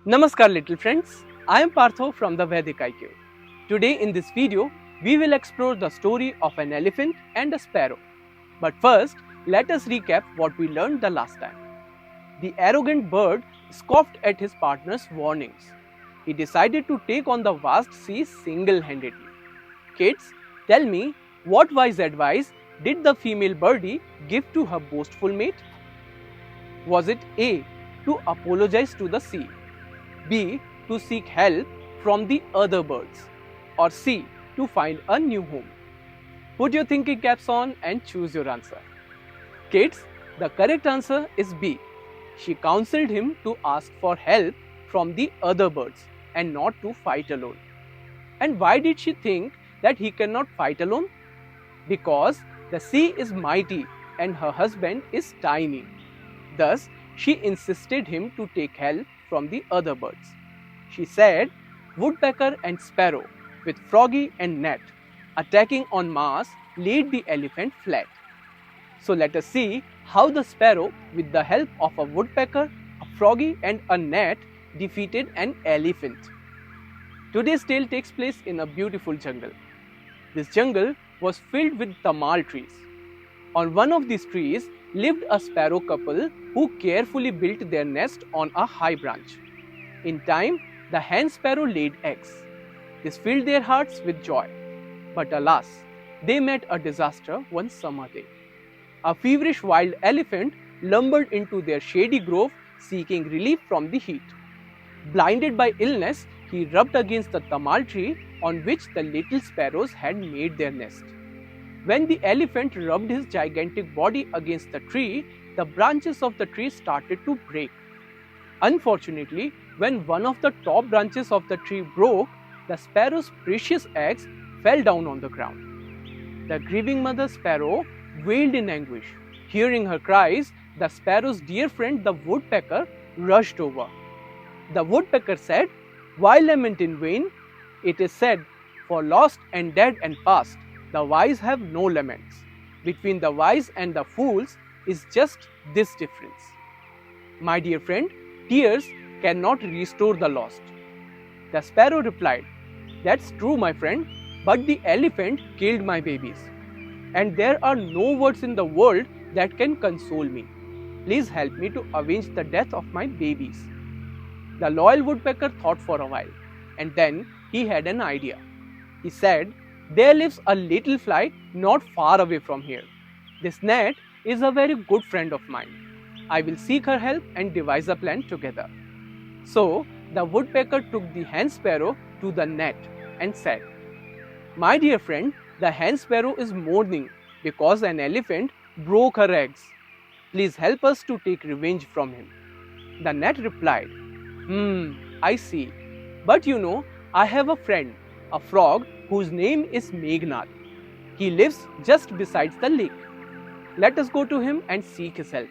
Namaskar little friends, I am Partho from the Vedic IQ. Today in this video, we will explore the story of an elephant and a sparrow. But first, let us recap what we learned the last time. The arrogant bird scoffed at his partner's warnings. He decided to take on the vast sea single-handedly. Kids, tell me, what wise advice did the female birdie give to her boastful mate? Was it A. to apologize to the sea? B. to seek help from the other birds? Or C. to find a new home? Put your thinking caps on and choose your answer. Kids, the correct answer is B. She counseled him to ask for help from the other birds and not to fight alone. And why did she think that he cannot fight alone? Because the sea is mighty and her husband is tiny. Thus, she insisted him to take help from the other birds. She said, Woodpecker and Sparrow, with Froggy and Gnat, attacking en masse, laid the elephant flat. So let us see how the sparrow, with the help of a woodpecker, a froggy and a gnat, defeated an elephant. Today's tale takes place in a beautiful jungle. This jungle was filled with tamal trees. On one of these trees lived a sparrow couple who carefully built their nest on a high branch. In time, the hen sparrow laid eggs. This filled their hearts with joy. But alas, they met a disaster one summer day. A feverish wild elephant lumbered into their shady grove seeking relief from the heat. Blinded by illness, he rubbed against the tamal tree on which the little sparrows had made their nest. When the elephant rubbed his gigantic body against the tree, the branches of the tree started to break. Unfortunately, when one of the top branches of the tree broke, the sparrow's precious eggs fell down on the ground. The grieving mother sparrow wailed in anguish. Hearing her cries, the sparrow's dear friend the woodpecker rushed over. The woodpecker said, Why lament in vain? It is said, For lost and dead and past, the wise have no laments. Between the wise and the fools is just this difference. My dear friend, tears cannot restore the lost. The sparrow replied, That's true, my friend, but the elephant killed my babies. And there are no words in the world that can console me. Please help me to avenge the death of my babies. The loyal woodpecker thought for a while, and then he had an idea. He said, There lives a little fly not far away from here. This gnat is a very good friend of mine. I will seek her help and devise a plan together. So, the woodpecker took the hen sparrow to the gnat and said, My dear friend, the hen sparrow is mourning because an elephant broke her eggs. Please help us to take revenge from him. The gnat replied, I see. But you know, I have a friend, a frog whose name is Meghnad. He lives just beside the lake. Let us go to him and seek his help.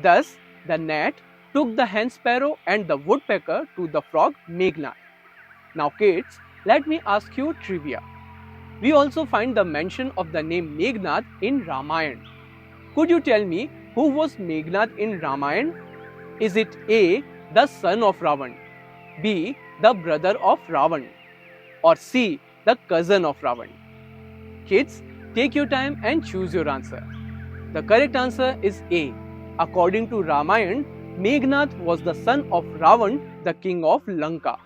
Thus, the gnat took the hen sparrow and the woodpecker to the frog Meghnad. Now kids, let me ask you trivia. We also find the mention of the name Meghnad in Ramayana. Could you tell me who was Meghnad in Ramayana? Is it A, the son of Ravan, B, the brother of Ravan, or C, the cousin of Ravan? Kids, take your time and choose your answer. The correct answer is A. According to Ramayana, Meghnad was the son of Ravan, the king of Lanka.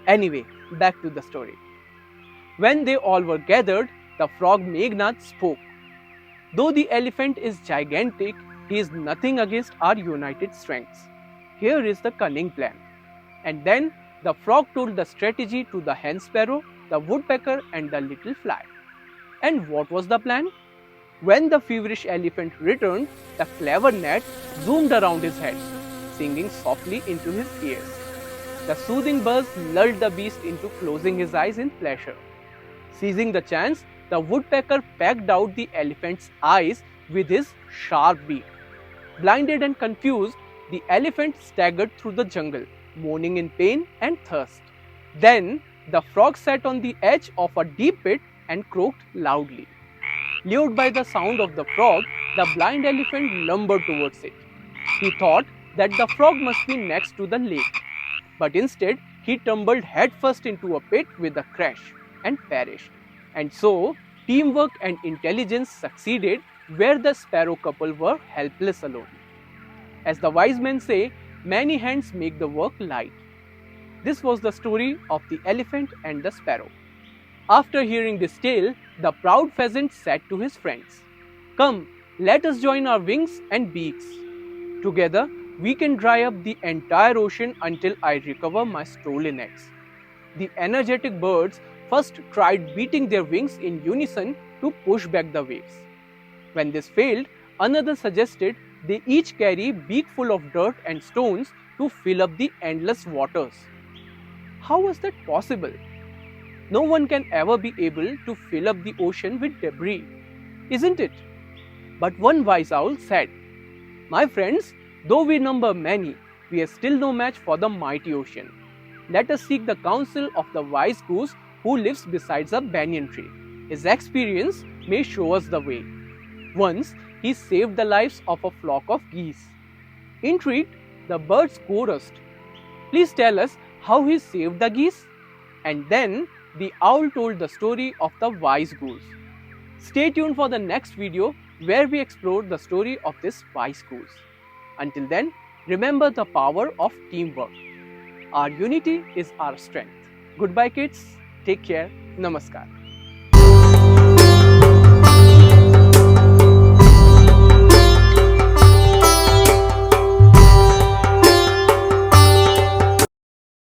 Anyway, back to the story. When they all were gathered, the frog Meghnad spoke. Though the elephant is gigantic, he is nothing against our united strengths. Here is the cunning plan. And then the frog told the strategy to the hen sparrow, the woodpecker and the little fly. And what was the plan? When the feverish elephant returned, the clever gnat zoomed around his head, singing softly into his ears. The soothing buzz lulled the beast into closing his eyes in pleasure. Seizing the chance, the woodpecker pecked out the elephant's eyes with his sharp beak. Blinded and confused, the elephant staggered through the jungle, moaning in pain and thirst. Then, the frog sat on the edge of a deep pit and croaked loudly. Lured by the sound of the frog, the blind elephant lumbered towards it. He thought that the frog must be next to the lake. but instead he tumbled headfirst into a pit with a crash and perished. And so, teamwork and intelligence succeeded where the sparrow couple were helpless alone. As the wise men say, many hands make the work light. This was the story of the elephant and the sparrow. After hearing this tale, the proud pheasant said to his friends, "Come, let us join our wings and beaks. Together, we can dry up the entire ocean until I recover my stolen eggs." The energetic birds first tried beating their wings in unison to push back the waves. When this failed, another suggested they each carry a beak full of dirt and stones to fill up the endless waters. How was that possible? No one can ever be able to fill up the ocean with debris, isn't it? But one wise owl said, "My friends, though we number many, we are still no match for the mighty ocean. Let us seek the counsel of the wise goose who lives beside a banyan tree. His experience may show us the way." Once, he saved the lives of a flock of geese. Intrigued, the birds chorused, "Please tell us how he saved the geese." And then, the owl told the story of the wise goose. Stay tuned for the next video where we explore the story of this wise goose. Until then, remember the power of teamwork. Our unity is our strength. Goodbye kids. Take care. Namaskar.